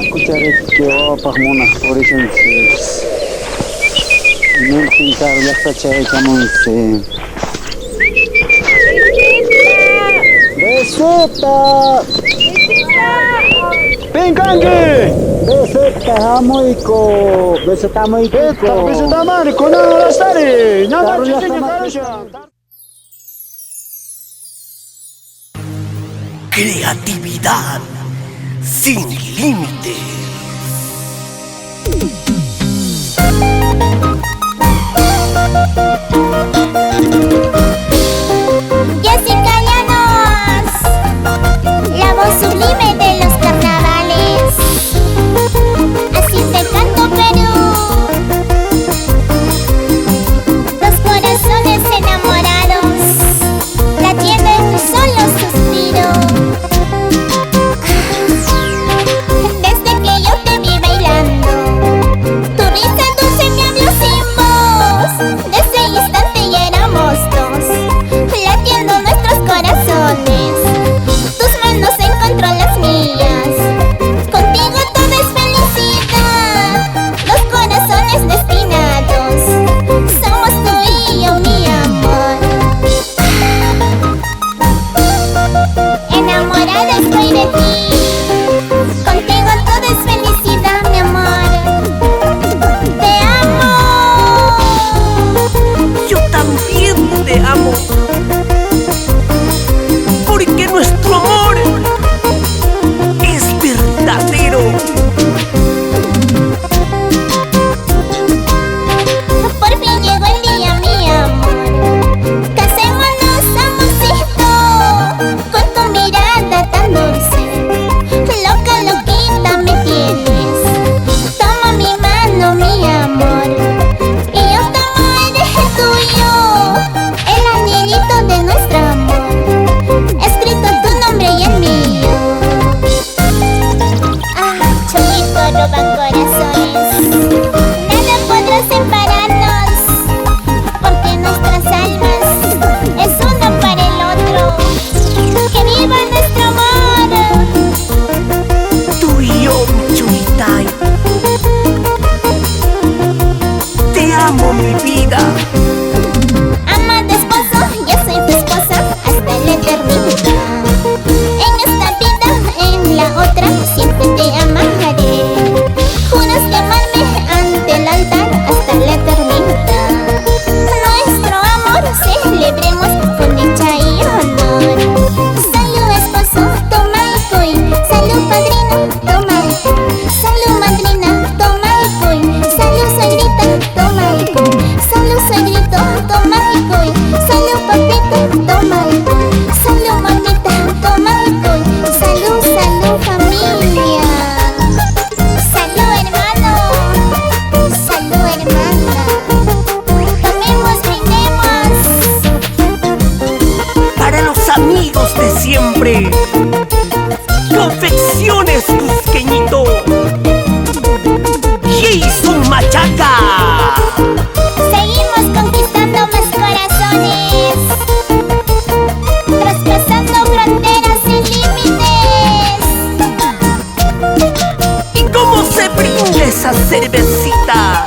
Escucharé que va para Mona, por eso no pintar ya está chavecamos. Beseta, Pincanque, beseta moiko, beseta moiko, beseta marico, no la estaré, no la Tarulla chiseña, sama- tarulla. Creatividad sin límites. Jessica Llanos, la voz sublime de los carnavales. Así te canto, Perú. Dos corazones enamorados, latiendo en un solo suspiro. Desde que yo te vi bailando, tu risa dulce me habló sin voz. De ese instante ya éramos dos, latiendo nuestros corazones. Tus manos encontró las mías, contigo todo es felicidad. Dos corazones destinados, somos tú y yo, mi amor. Enamorada estoy de ti, contigo todo es felicidad, mi amor. Te amo. Yo también te amo. Porque nuestro amor es verdadero. Por fin llegó el día, mi amor. Casémonos, amorcito, con tu mirada tan dulce. Loca, loquita me tienes. Toma mi mano, mi amor, y yo tomaré el tuyo, el anillito de nuestro amor, escrito tu nombre y el mío. Ah, cholito, roban corazones. Nada podrá separarnos, porque nuestras almas es uno para el otro. ¡Que viva nuestro amor! Tú y yo, mi Chulitay. Te amo, mi vida. Amado esposo, yo soy tu esposa hasta la eternidad. En esta vida, en la otra, siempre te amaré. Juras amarme ante el altar hasta la eternidad. Nuestro amor celebremos con dicha y honor. Salud esposo, toma el cuy. Salud padrino, toma el cuy. Salud madrina, toma el cuy. Salud suegrita, toma el cuy. Salud suegrito, toma el cuy. Salud papito, toma el cuy. Salud mamita, toma el cuy. Salud, salud familia. Salud hermano. Salud hermana. Tomemos, brindemos. Para los amigos de siempre. Confecciones Cusqueñito. Jason Machaca. Seguimos conquistando más corazones, traspasando fronteras sin límites. ¿Y cómo se brinda esa cervecita?